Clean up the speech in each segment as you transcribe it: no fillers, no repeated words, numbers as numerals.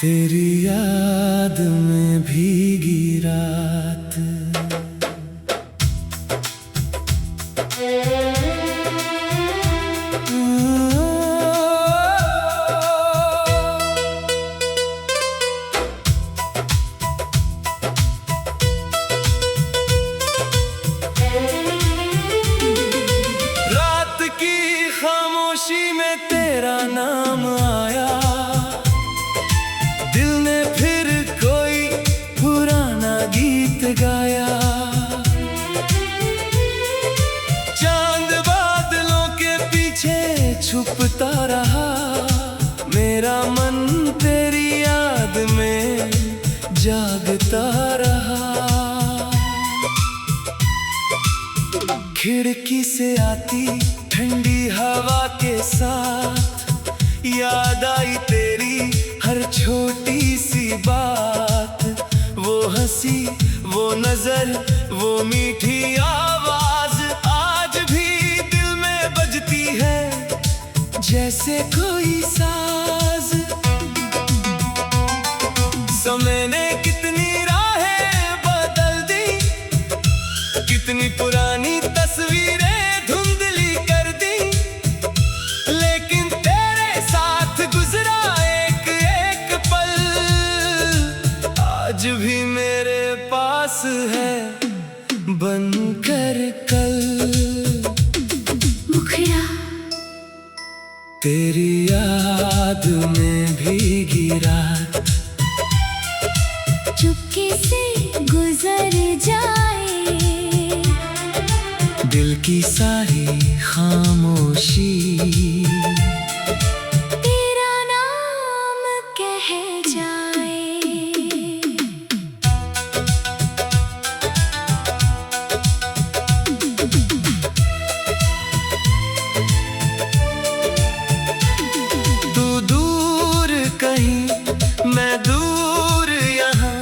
तेरी याद में भीगी रात। रात की खामोशी में तेरा नाम आया, दिल ने फिर कोई पुराना गीत गाया। चांद बादलों के पीछे छुपता रहा, मेरा मन तेरी याद में जागता रहा। खिड़की से आती ठंडी हवा के साथ याद आई तेरी हर छोटी सी बात। वो हंसी, वो नजर, वो मीठी आवाज आज भी दिल में बजती है जैसे कोई साज। समय ने कितनी राहें बदल दी, कितनी पुरानी तस्वीरें धुंधली कर दी, लेकिन तेरे साथ गुजरा एक एक पल आज भी मेरे पास है बनकर कल। मुखड़ा तेरी याद में भीगी रात, चुपके से गुजर जाए, दिल की सारी खामोशी तेरा नाम कह जाए। तू दूर कहीं, मैं दूर यहाँ,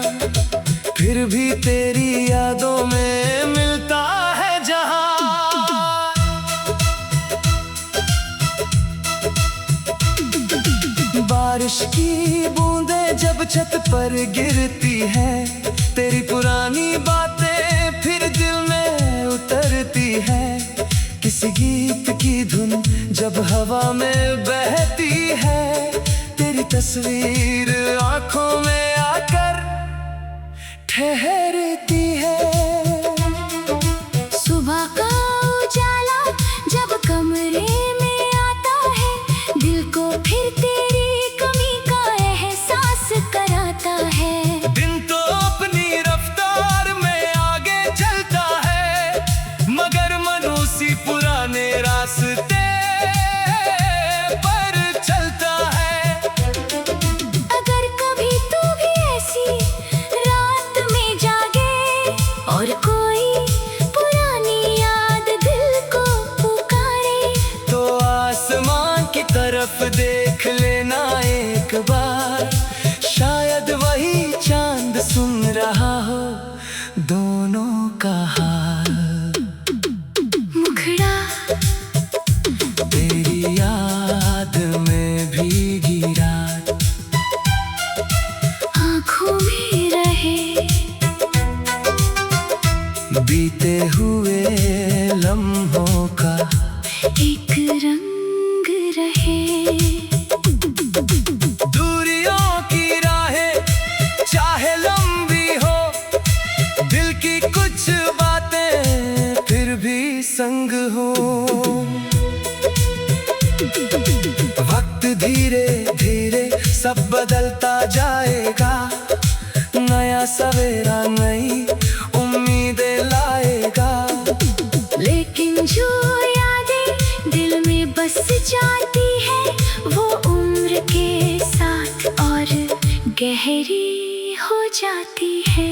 फिर भी तेरी यादों में मिलता है जहाँ। बारिश की बूंदें जब छत पर गिरती है, तेरी पुरानी बातें फिर दिल में उतरती है। किसी गीत की धुन जब हवा में बहती है, तेरी तस्वीर आंखों में आकर ठहरती है। सुबह का उजाला जब कमरे में आता है, दिल को फिर तेरी कमी का एहसास कराता है। दिन तो अपनी रफ्तार में आगे चलता है, मगर मन उसी पुराने रास्ते पर चलता है। अगर कभी तू भी ऐसी रात में जागे और कोई पुरानी याद दिल को पुकारे, तो आसमान की तरफ देख लेना एक बार, शायद वही चांद सुन रहा हो दोनों का हाल। मुखड़ा तेरी याद में भीगी रात, आँखों में रहे बीते हुए लम्हों का एक रंग रहे। दूरियों की राहें चाहे लंबी हो, दिल की कुछ बातें फिर भी संग हो। वक्त धीरे धीरे सब बदलता जाएगा, नया सवेरा नई उम्मीदें लाएगा। लेकिन जो यादें दिल में बस जाती है, वो उम्र के साथ और गहरी हो जाती है।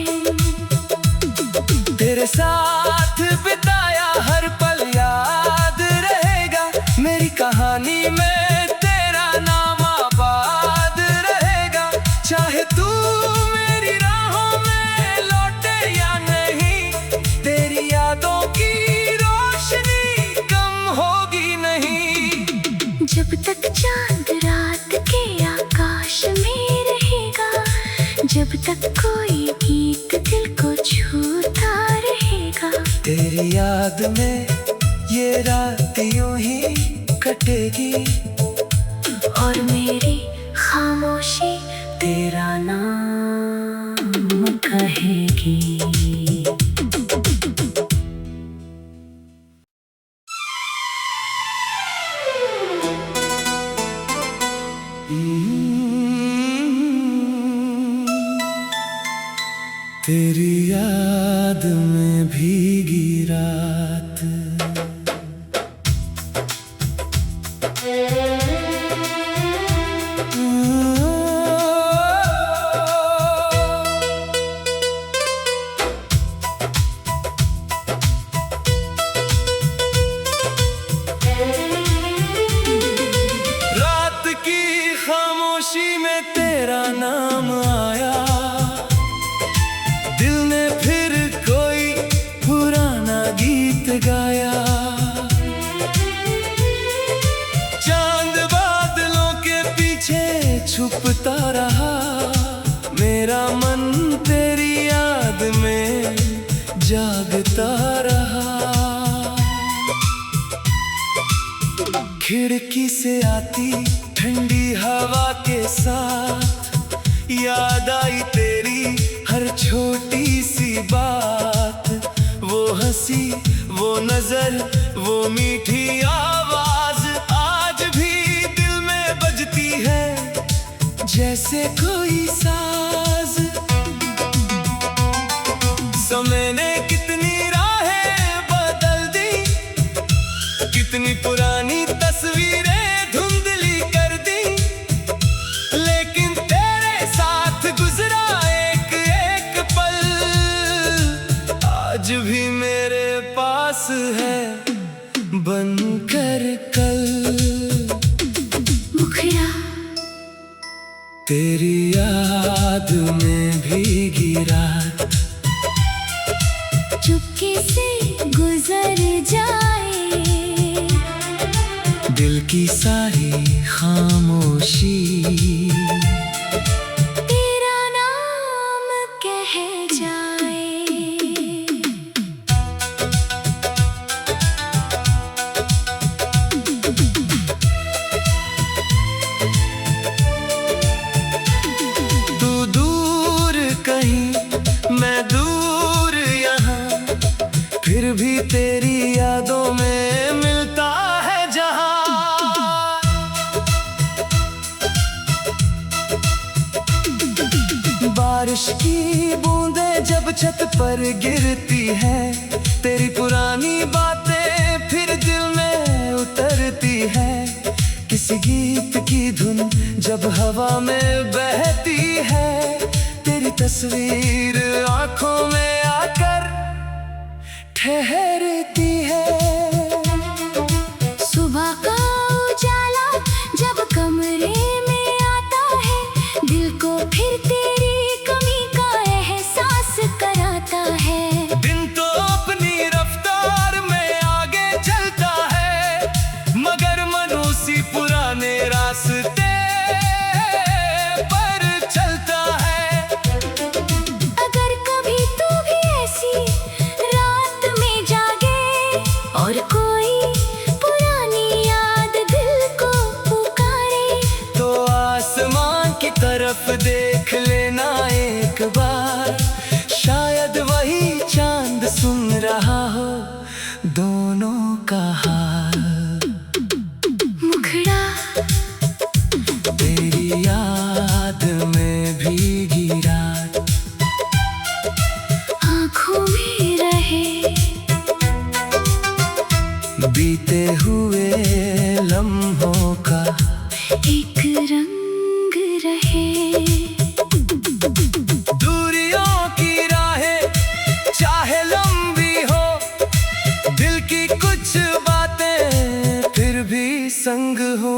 तेरे साथ बिताया हर पल याद रहेगा, मेरी कहानी में तेरा नाम आबाद रहेगा। चाहे तू मेरी राहों में लौटे या नहीं, तेरी यादों की रोशनी कम होगी नहीं। जब तक चांद रात के आकाश में रहेगा, जब तक कोई गीत दिल को छूता रहेगा। तेरी याद में ये रात यूं ही कटेगी, और मेरी खामोशी तेरा नाम कहेगी। तेरी याद में भीगी रात, रात की खामोशी में तेरा नाम आया, दिल ने फिर कोई पुराना गीत गाया। चांद बादलों के पीछे छुपता रहा, मेरा मन तेरी याद में जागता रहा। खिड़की से आती ठंडी हवा के साथ याद आई तेरी हर छोटी सी बात। वो हंसी, वो नजर, वो मीठी आवाज आज भी दिल में बजती है जैसे कोई साज। समय ने कितनी राहें बदल दी, कितनी पुरानी तस्वीरें धुंधली कर दी, लेकिन तेरे साथ गुजरा एक एक पल आज भी मेरे पास है बनकर कल। मुखड़ा तेरी याद में भीगी रात, चुपके से गुजर जाए, दिल की सारी खामोशी तेरा नाम कह जाए। तू दूर कहीं, मैं दूर यहाँ, फिर भी तेरी यादों में मिलता है जहाँ। बारिश की बूंदें जब छत पर गिरती है, तेरी पुरानी बातें फिर दिल में उतरती है। किसी गीत की धुन जब हवा में बहती है, तेरी तस्वीर आंखों में आकर ठहरती है। सुबह का उजाला जब कमरे में आता है, दिल को फिर तेरी कमी का एहसास कराता है। दिन तो अपनी रफ्तार में आगे चलता है, मगर मन उसी पुराने रास्ते पर चलता है। अगर कभी तू भी ऐसी रात में जागे और कोई पुरानी याद दिल को पुकारे, तो आसमान की तरफ देख लेना एक बार, शायद वही चांद सुन रहा हो दोनों का हाल। मुखड़ा तेरी याद में भीगी रात, आँखों में रहे बीते हुए लम्हों का एक रंग रहे। दूरियों की राहें चाहे लंबी हो, दिल की कुछ बातें फिर भी संग हो।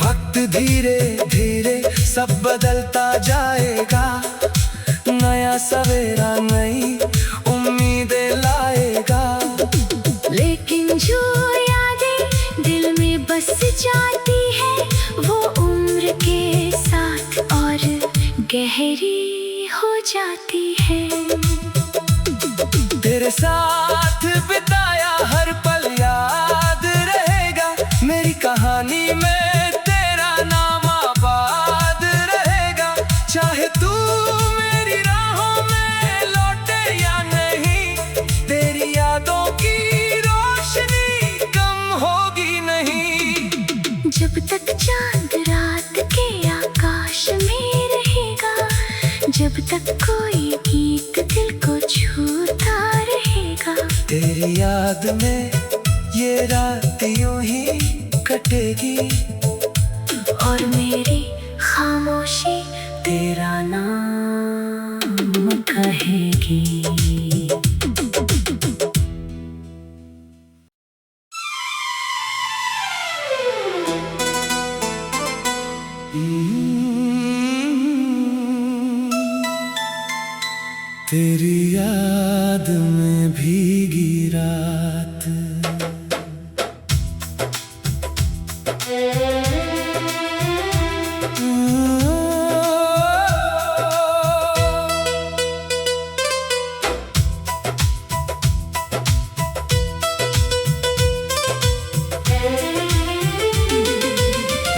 वक्त धीरे धीरे सब बदलता जाएगा, नया सवेरा नई उम्मीदें लाएगा। लेकिन जो यादें दिल में बस जाती है, वो उम्र के गहरी हो जाती है। तेरे साथ बिताया हर पल याद रहेगा, मेरी कहानी में तेरा नाम आबाद रहेगा। चाहे तू मेरी राहों में लौटे या नहीं, तेरी यादों की रोशनी कम होगी नहीं। जब तक चांद रात के आकाश में रहेगा, जब तक कोई गीत दिल को छूता रहेगा, तेरी याद में ये रात यूं ही कटेगी, और मेरी खामोशी तेरा नाम कहेगी। तेरी याद में भीगी रात,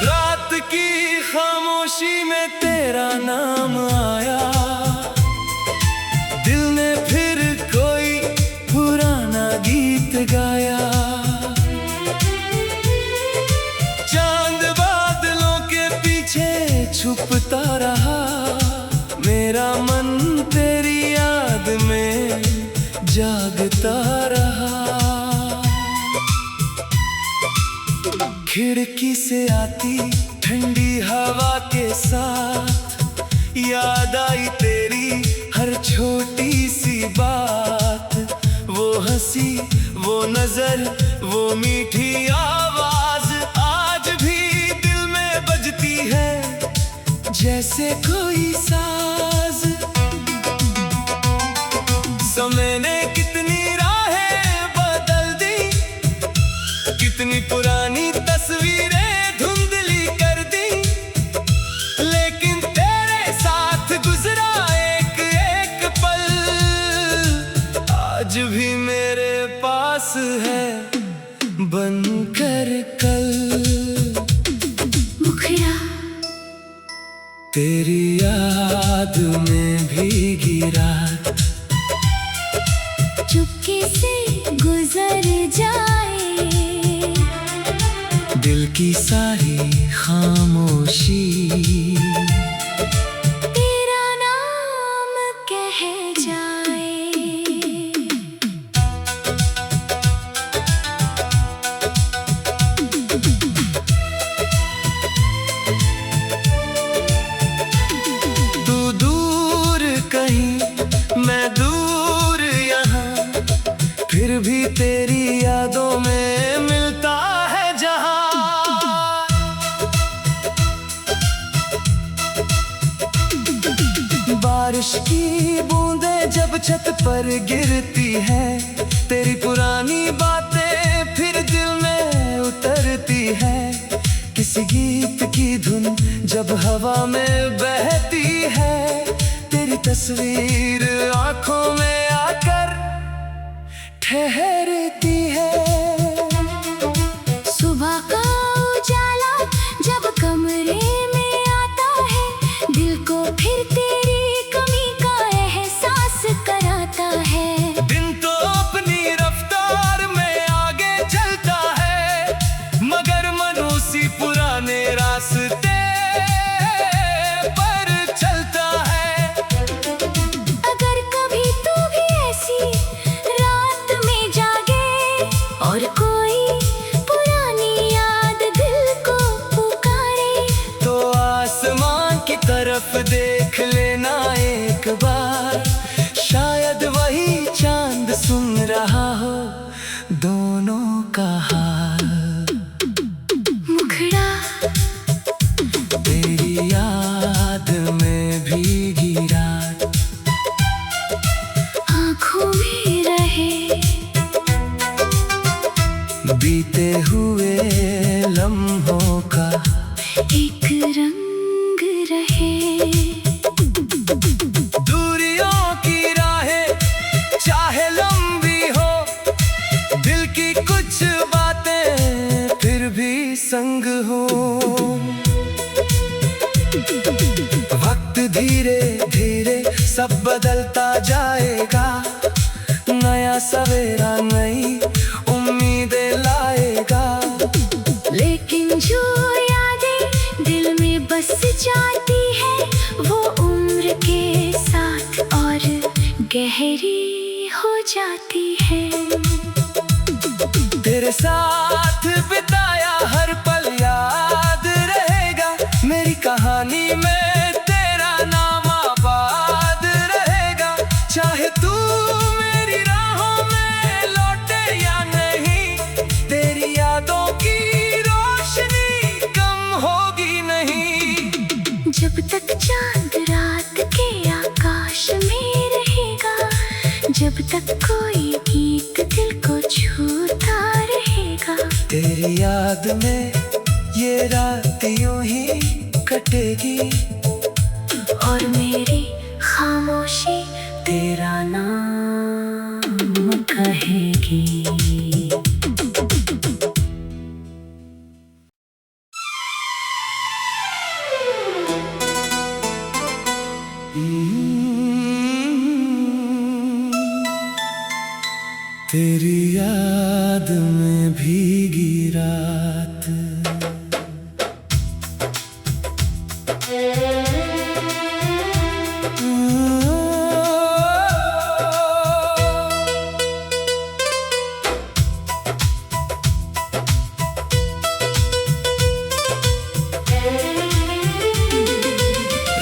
रात की खामोशी में तेरा नाम आया, दिल ने फिर कोई पुराना गीत गाया। चांद बादलों के पीछे छुपता रहा, मेरा मन तेरी याद में जागता रहा। खिड़की से आती ठंडी हवा के साथ याद आई तेरी हर छोटी सी बात। वो हंसी, वो नजर, वो मीठी आवाज आज भी दिल में बजती है जैसे कोई साज। समय ने कितनी राहें बदल दी, कितनी पुरानी तस्वीरें धुंधली कर दी, लेकिन तेरे साथ गुजरा एक एक पल आज भी मेरे पास है बनकर कल। मुखड़ा तेरी याद में भीगी रात, चुपके से गुजर जाए, दिल की सारी खामोशी तेरा नाम कह जाए। तू दूर कहीं, मैं दूर यहाँ, फिर भी तेरी यादों में मिलता है जहाँ। बारिश की बूंदें जब छत पर गिरती है, तेरी पुरानी बातें फिर दिल में उतरती है। किसी गीत की धुन जब हवा में बहती है, तेरी तस्वीर आंखों में आकर ठहरती है। सुबह का उजाला जब कमरे में आता है, दिल को फिर तेरी कमी का एहसास कराता है। दिन तो अपनी रफ्तार में आगे चलता है, मगर मन उसी पुराने रास्ते पर चलता है। अगर कभी तू भी ऐसी रात में जागे और कोई पुरानी याद दिल को पुकारे, तो आसमान की तरफ देख लेना एक बार, शायद वही चांद सुन रहा हो दोनों का हाल। मुखड़ा तेरी याद में भीगी रात, आँखों में रहे, बीते हुए लम्हों का एक रंग रहे। बदलता जाएगा, नया सवेरा नई उम्मीदें लाएगा। लेकिन जो यादें दिल में बस जाती है, वो उम्र के साथ और गहरी हो जाती है। तेरे साथ बिताया हर पल याद रहेगा, मेरी कहानी में तेरा नाम आबाद रहेगा। चाहे तू मेरी राहों में लौटे या नहीं, तेरी यादों की रोशनी कम होगी नहीं। जब तक चांद रात के आकाश में रहेगा, जब तक कोई गीत दिल को छूता रहेगा, तेरी याद में ये रात यूं ही कटेगी, और मेरी खामोशी तेरा नाम कहेगी। तेरी याद में भीगी रात,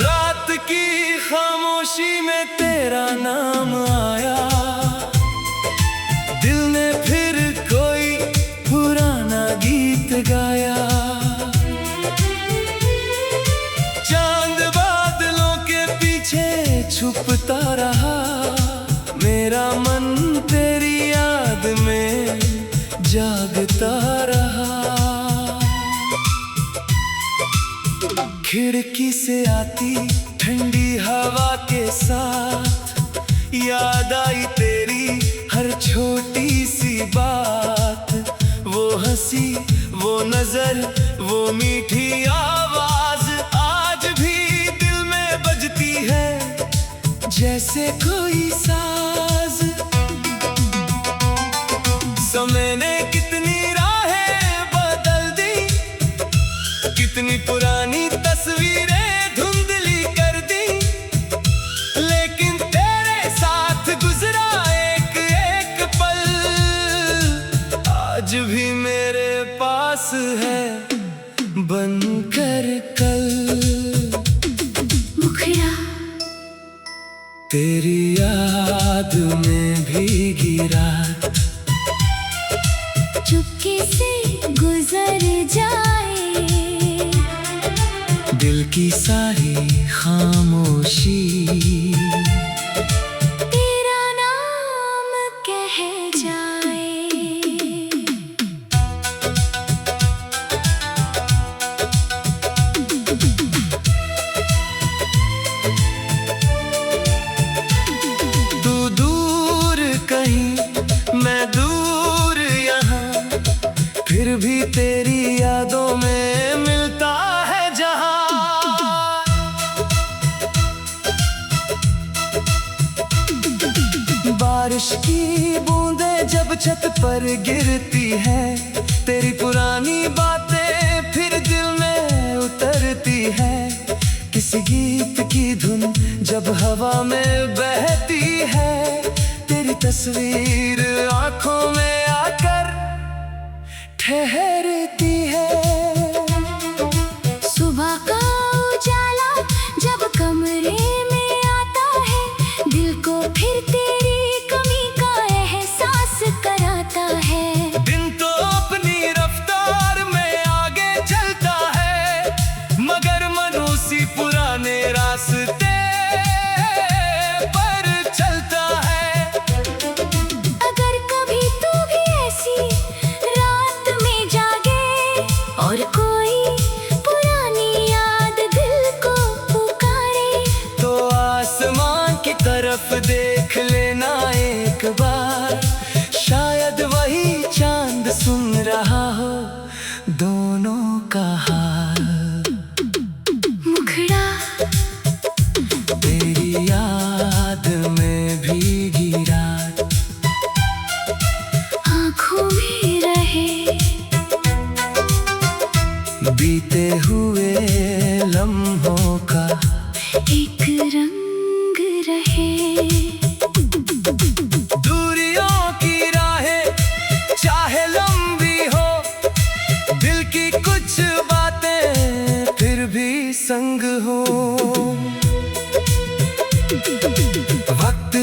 रात की खामोशी में तेरा नाम आया, दिल ने फिर कोई पुराना गीत गाया। चांद बादलों के पीछे छुपता रहा, मेरा मन तेरी याद में जागता रहा। खिड़की से आती ठंडी हवा के साथ याद आई तेरी हर छोटी सी बात। वो हंसी, वो नजर, वो मीठी आवाज आज भी दिल में बजती है जैसे कोई साज। समय ने कितनी राहें बदल दी, कितनी पुरानी तस्वीरें धुंधली कर दी, लेकिन तेरे साथ गुजरा एक एक पल आज भी मेरे पास है बनकर कल। मुखड़ा तेरी याद में भीगी रात, चुपके से गुजर जाए, दिल की सारी खामोशी तेरा नाम कह जाए। तू दूर कहीं, मैं दूर यहाँ, फिर भी तेरी यादों में मिलता है जहाँ। बारिश की बूंदें जब छत पर गिरती है, तेरी पुरानी बातें फिर दिल में उतरती है। किसी गीत की धुन जब हवा में बहती है, तेरी तस्वीर आंखों में आकर ठहरती है। सुबह का उजाला जब कमरे में आता है, दिल को फिर तेरी कमी का एहसास कराता है। दिन तो अपनी रफ्तार में आगे चलता है, मगर मन उसी पुराने रास्ते पर चलता है। अगर कभी तू भी ऐसी रात में जागे और कोई पुरानी याद दिल को पुकारे, तो आसमान की तरफ देख लेना एक बार, शायद वही चांद सुन रहा हो दोनों का हाल। मुखड़ा तेरी याद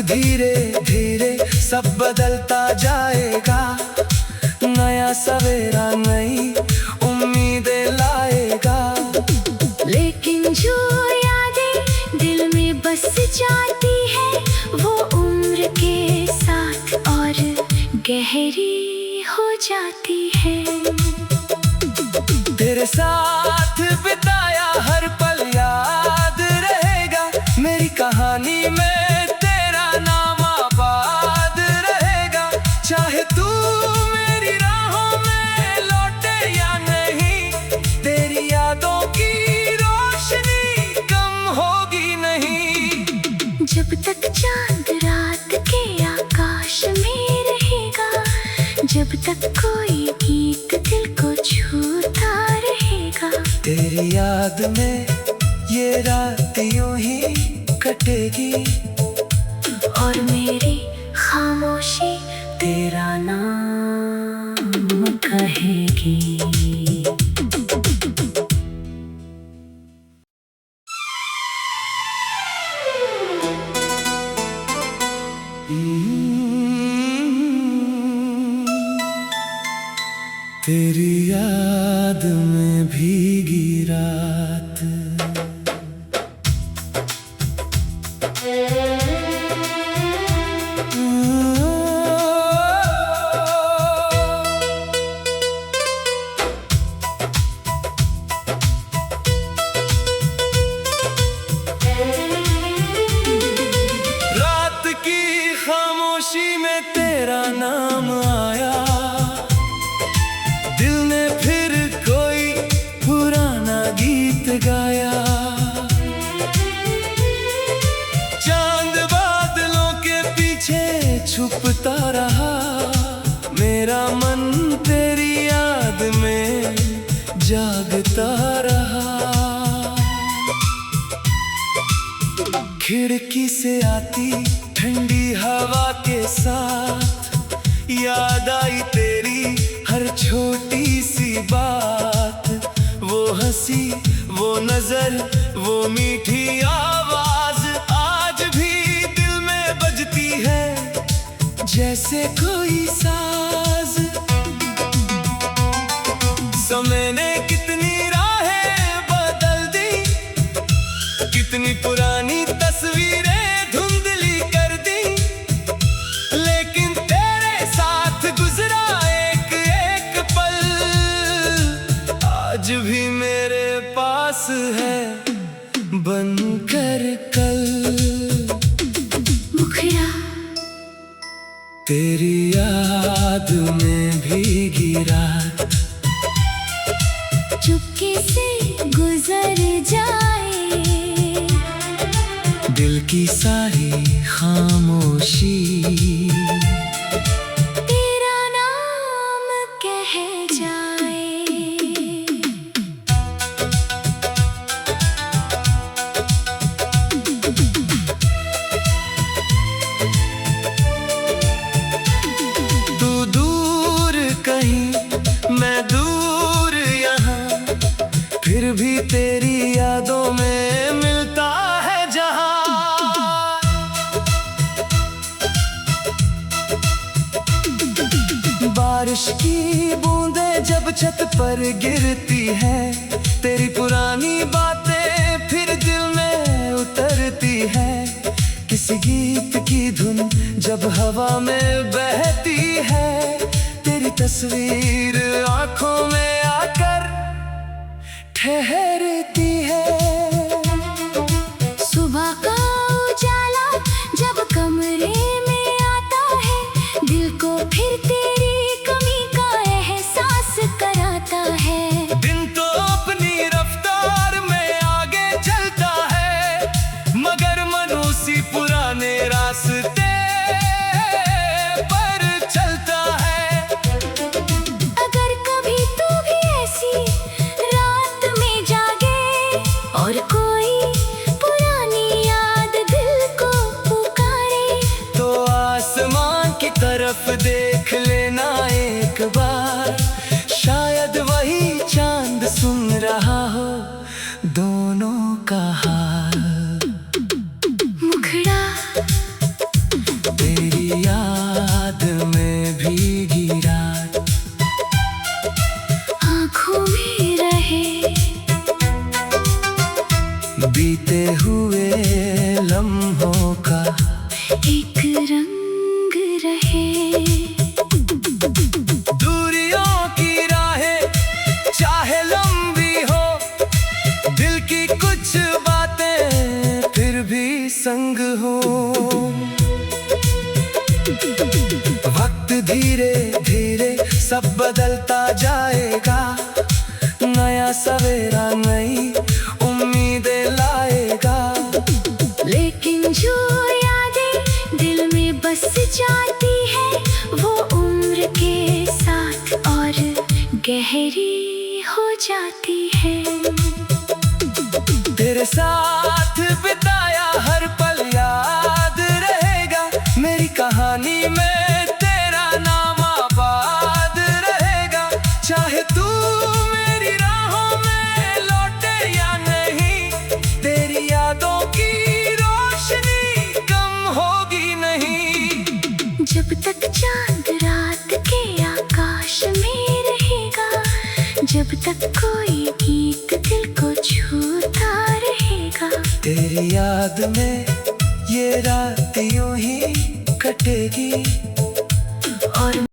धीरे धीरे सब बदलता जाएगा, नया सवेरा नई उम्मीदें लाएगा। लेकिन जो यादें दिल में बस जाती है, वो उम्र के साथ और गहरी हो जाती है। तेरे साथ बिताया हर पल याद रहेगा, मेरी कहानी में तेरा नाम आबाद रहेगा। चाहे तू मेरी राहों में लौटे या नहीं, तेरी यादों की रोशनी कम होगी नहीं। जब तक चांद रात के आकाश में रहेगा, जब तक कोई गीत दिल को छूता रहेगा, तेरी याद में ये रात यूं ही कटेगी, और मेरी खामोशी तेरा नाम कहेगी। तेरी याद में भीगी रात, रात की खामोशी में तेरा नाम आया, दिल ने फिर कोई पुराना गीत गाया। चांद बादलों के पीछे छुपता रहा, मेरा मन तेरी याद में जागता रहा। खिड़की से आती ठंडी हवा के साथ याद आई तेरी हर छोटी सी बात, वो हंसी, वो नजर, वो मीठी आवाज आज भी दिल में बजती है जैसे कोई साज। समय ने कितनी राहें बदल दी, कितनी पुरानी तस्वीरें धुंधली कर दी, लेकिन तेरे साथ गुजरा एक एक पल आज भी मेरे पास है बनकर कल। मुखड़ा तेरी याद में भीगी रात, चुपके से गुजर जाए, दिल की सारी खामोशी तेरा नाम कह जाए। तू दूर कहीं, मैं दूर यहाँ, फिर भी तेरी यादों में मिलता है जहाँ। बारिश की बूंदें जब छत पर गिरती है, तेरी पुरानी बातें फिर दिल में उतरती है। किसी गीत की धुन जब हवा में बहती है, तेरी तस्वीर आंखों में आकर ठहरती है। सुबह का उजाला जब कमरे में आता है, दिल को फिर तेरी कमी का एहसास कराता है। दिन तो अपनी रफ्तार में आगे चलता है, मगर मन उसी पुराने रास्ते पर चलता है। अगर कभी तू भी ऐसी रात में जागे और कोई पुरानी याद दिल को पुकारे, तो आसमान की तरफ देख लेना एक बार, शायद वही चांद सुन रहा हो दोनों का हाल। मुखड़ा एक रंग रहे। दूरियों की राहें चाहे लंबी हो, दिल की कुछ बातें फिर भी संग हो। वक्त धीरे धीरे सब बदलता जाएगा, नया सवेरा नई उम्मीदें लाएगा। लेकिन जो यादें दिल में बस जाती है, वो उम्र के साथ और गहरी हो जाती है। तेरे साथ बिताया हर पल याद रहेगा, मेरी कहानी में तेरा नाम आबाद रहेगा। चाहे तू मेरी राहों में लौटे या नहीं, तेरी यादों की रोशनी कम होगी नहीं। जब तक चांद रात के आकाश में रहेगा, जब तक कोई गीत दिल को छूता रहेगा, तेरी याद में ये रात यूं ही कटेगी। और